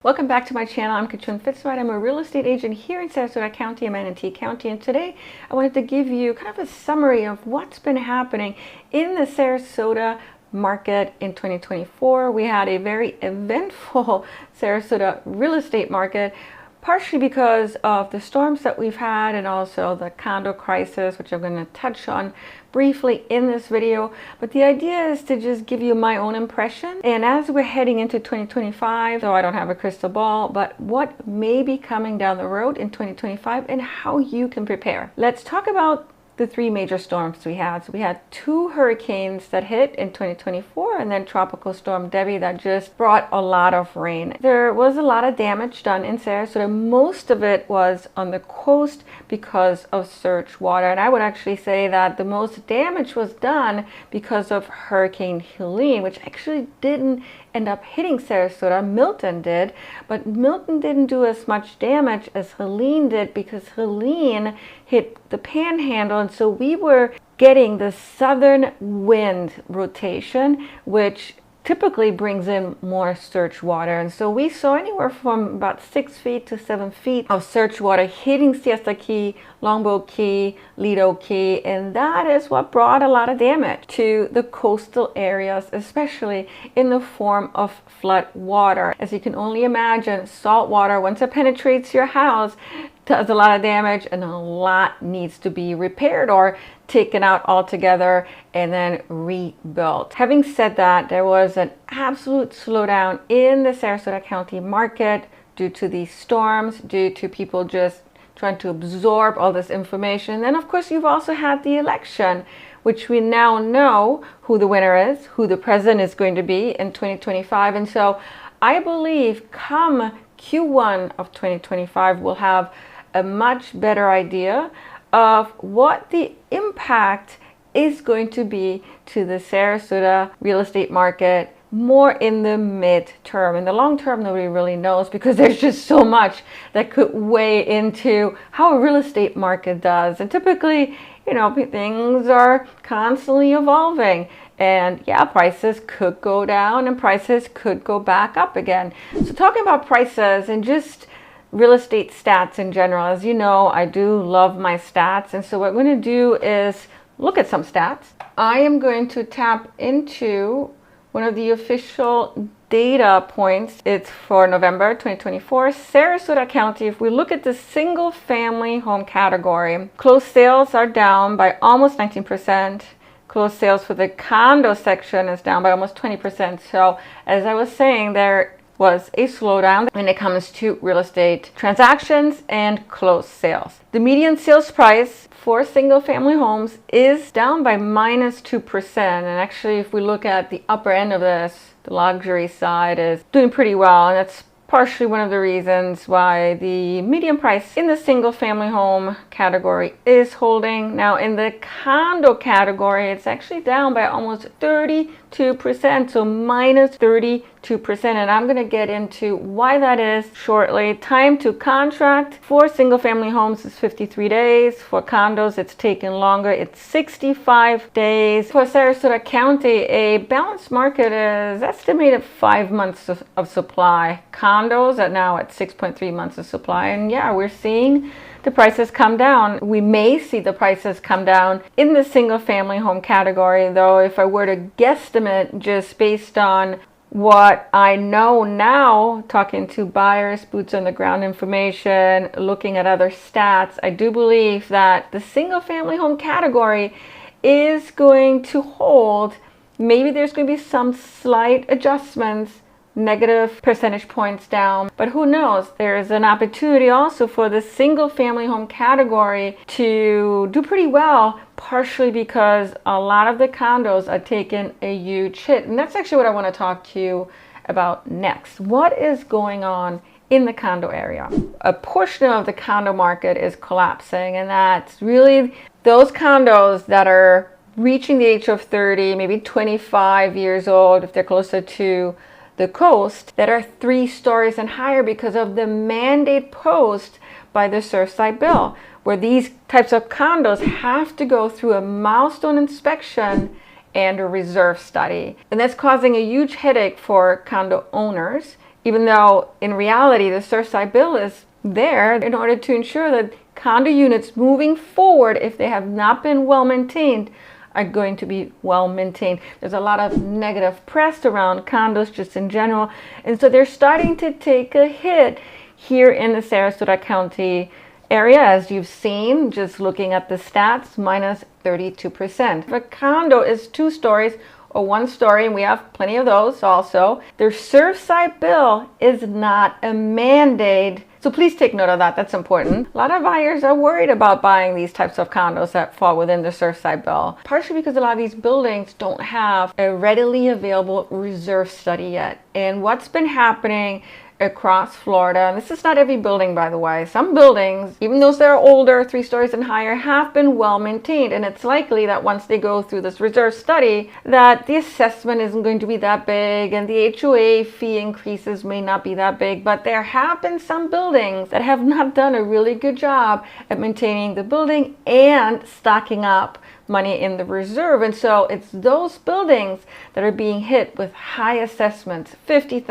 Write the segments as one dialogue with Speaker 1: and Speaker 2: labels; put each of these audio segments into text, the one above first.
Speaker 1: Welcome back to my channel. I'm Katrin.pfitzenreiter. I'm a real estate agent here in Sarasota County, Imminent County, and today I wanted to give you kind of a summary of what's been happening in the Sarasota market in 2024. We had a very eventful Sarasota real estate market, partially because of the storms that we've had and also the condo crisis, which I'm going to touch on briefly in this video. But the idea is to just give you my own impression. And as we're heading into 2025, though I don't have a crystal ball, but what may be coming down the road in 2025 and how you can prepare. Let's talk about the three major storms we had. So we had two hurricanes that hit in 2024 and then Tropical Storm Debbie that just brought a lot of rain. There was a lot of damage done in Sarasota. Most of it was on the coast because of surge water. And I would actually say that the most damage was done because of Hurricane Helene, which actually didn't end up hitting Sarasota. Milton did, but Milton didn't do as much damage as Helene did because Helene hit the panhandle, and so we were getting the southern wind rotation, which typically brings in more surge water. And so we saw anywhere from about 6 feet to 7 feet of surge water hitting Siesta Key, Longboat Key, Lido Key, and that is what brought a lot of damage to the coastal areas, especially in the form of flood water. As you can only imagine, salt water, once it penetrates your house, does a lot of damage, and a lot needs to be repaired or taken out altogether and then rebuilt. Having said that, there was an absolute slowdown in the Sarasota County market due to these storms, due to people just trying to absorb all this information. And then of course you've also had the election, which we now know who the winner is, who the president is going to be in 2025. And so I believe come Q1 of 2025 we'll have a much better idea of what the impact is going to be to the Sarasota real estate market more in the mid-term. In the long term, nobody really knows because there's just so much that could weigh into how a real estate market does. And typically, you know, things are constantly evolving. And yeah, prices could go down and prices could go back up again. So talking about prices and just real estate stats in general, as you know, I do love my stats. And so what I'm going to do is look at some stats. I am going to tap into one of the official data points. It's for November 2024, Sarasota County. If we look at the single family home category, closed sales are down by almost 19%. Closed sales for the condo section is down by almost 20%. So as I was saying, there was a slowdown when it comes to real estate transactions and closed sales. The median sales price for single family homes is down by -2%. And actually, if we look at the upper end of this, the luxury side is doing pretty well. And that's partially one of the reasons why the median price in the single family home category is holding. Now in the condo category, it's actually down by almost 32%, so -32%. And I'm going to get into why that is shortly. Time to contract for single family homes is 53 days. For condos, it's taken longer. It's 65 days. For Sarasota County, a balanced market is estimated 5 months of supply. Condos are now at 6.3 months of supply. And yeah, we're seeing the prices come down. We may see the prices come down in the single family home category, though if I were to guesstimate just based on what I know now, talking to buyers, boots on the ground information, looking at other stats, I do believe that the single family home category is going to hold. Maybe there's going to be some slight adjustments, negative percentage points down, but who knows? There is an opportunity also for the single family home category to do pretty well, partially because a lot of the condos are taking a huge hit. And that's actually what I want to talk to you about next. What is going on in the condo area? A portion of the condo market is collapsing, and that's really those condos that are reaching the age of 30, maybe 25 years old, if they're closer to the coast, that are 3 stories and higher because of the mandate posed by the Surfside bill, where these types of condos have to go through a milestone inspection and a reserve study. And that's causing a huge headache for condo owners, even though in reality the Surfside bill is there in order to ensure that condo units moving forward, if they have not been well maintained, are going to be well maintained. There's a lot of negative press around condos just in general, and so they're starting to take a hit here in the Sarasota County area, as you've seen just looking at the stats, minus 32%. If a condo is 2 stories or 1 story, and we have plenty of those also, their Surfside bill is not a mandate. So please take note of that. That's important. A lot of buyers are worried about buying these types of condos that fall within the Surfside bill, partially because a lot of these buildings don't have a readily available reserve study yet. And what's been happening across Florida, and this is not every building, by the way, some buildings, even those that are older, 3 stories and higher, have been well maintained, and it's likely that once they go through this reserve study that the assessment isn't going to be that big and the HOA fee increases may not be that big. But there have been some buildings that have not done a really good job at maintaining the building and stocking up money in the reserve, and so it's those buildings that are being hit with high assessments, $50,000,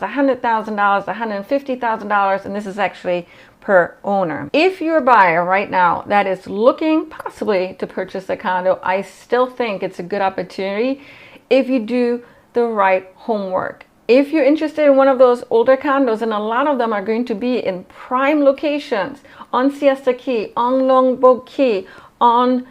Speaker 1: $100,000, $150,000, and this is actually per owner. If you're a buyer right now that is looking possibly to purchase a condo, I still think it's a good opportunity if you do the right homework. If you're interested in one of those older condos, and a lot of them are going to be in prime locations, on Siesta Key, on Longboat Key, on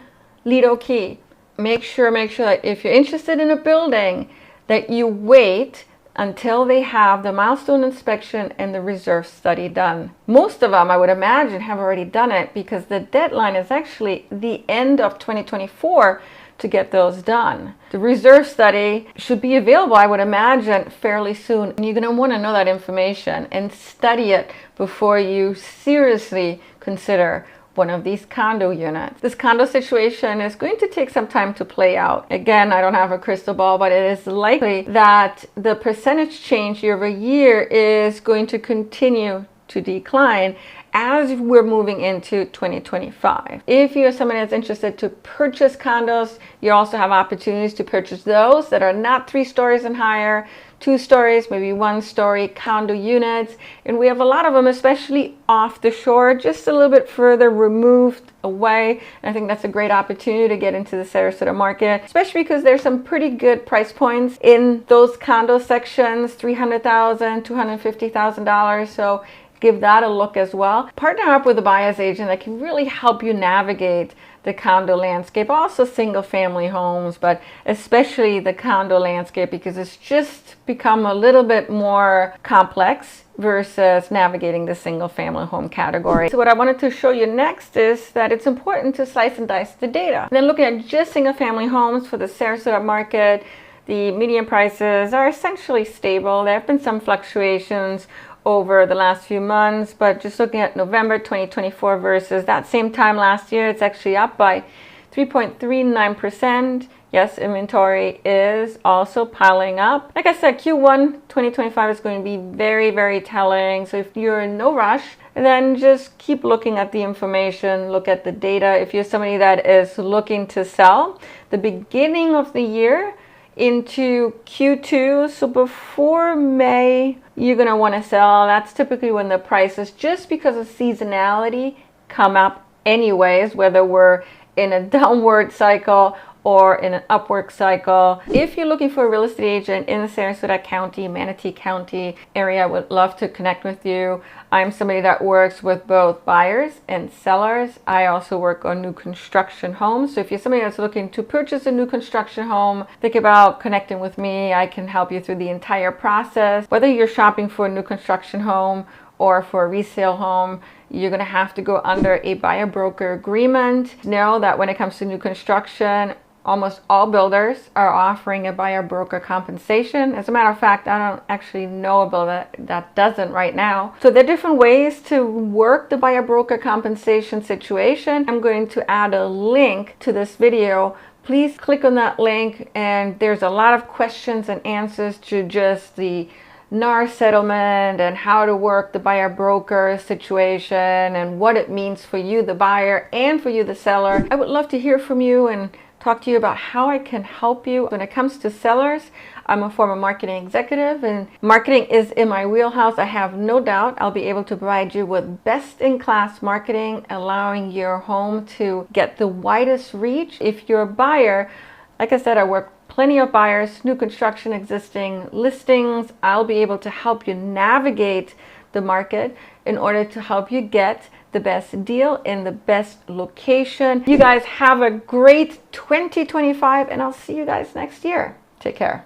Speaker 1: Lido Key, make sure that if you're interested in a building that you wait until they have the milestone inspection and the reserve study done. Most of them, I would imagine, have already done it because the deadline is actually the end of 2024 to get those done. The reserve study should be available, I would imagine, fairly soon. And you're going to want to know that information and study it before you seriously consider one of these condo units. This condo situation is going to take some time to play out. Again, I don't have a crystal ball, but it is likely that the percentage change year over year is going to continue to decline as we're moving into 2025. If you're someone that's interested to purchase condos, you also have opportunities to purchase those that are not 3 stories and higher, 2 stories, maybe 1 story condo units. And we have a lot of them, especially off the shore, just a little bit further removed away. And I think that's a great opportunity to get into the Sarasota market, especially because there's some pretty good price points in those condo sections, $300,000, $250,000. So give that a look as well. Partner up with a buyer's agent that can really help you navigate the condo landscape, also single family homes, but especially the condo landscape, because it's just become a little bit more complex versus navigating the single family home category. So what I wanted to show you next is that it's important to slice and dice the data. And then looking at just single family homes for the Sarasota market, the median prices are essentially stable. There have been some fluctuations over the last few months, but just looking at November 2024 versus that same time last year, it's actually up by 3.39%. Yes, inventory is also piling up. Like I said, Q1 2025 is going to be very, very telling. So if you're in no rush, then just keep looking at the information, look at the data. If you're somebody that is looking to sell, the beginning of the year into Q2, so before May, you're going to want to sell. That's typically when the prices, just because of seasonality, come up anyways, whether we're in a downward cycle or in an upward cycle. If you're looking for a real estate agent in the Sarasota County, Manatee County area, I would love to connect with you. I'm somebody that works with both buyers and sellers. I also work on new construction homes. So if you're somebody that's looking to purchase a new construction home, think about connecting with me. I can help you through the entire process. Whether you're shopping for a new construction home or for a resale home, you're going to have to go under a buyer broker agreement. Know that when it comes to new construction, almost all builders are offering a buyer broker compensation. As a matter of fact, I don't actually know a builder that doesn't right now. So there are different ways to work the buyer broker compensation situation. I'm going to add a link to this video. Please click on that link, and there's a lot of questions and answers to just the NAR settlement and how to work the buyer broker situation and what it means for you, the buyer, and for you, the seller. I would love to hear from you and talk to you about how I can help you. When it comes to sellers, I'm a former marketing executive, and marketing is in my wheelhouse. I have no doubt I'll be able to provide you with best-in-class marketing, allowing your home to get the widest reach. If you're a buyer, like I said, I work plenty of buyers, new construction, existing listings. I'll be able to help you navigate the market in order to help you get the best deal in the best location. You guys have a great 2025, and I'll see you guys next year. Take care.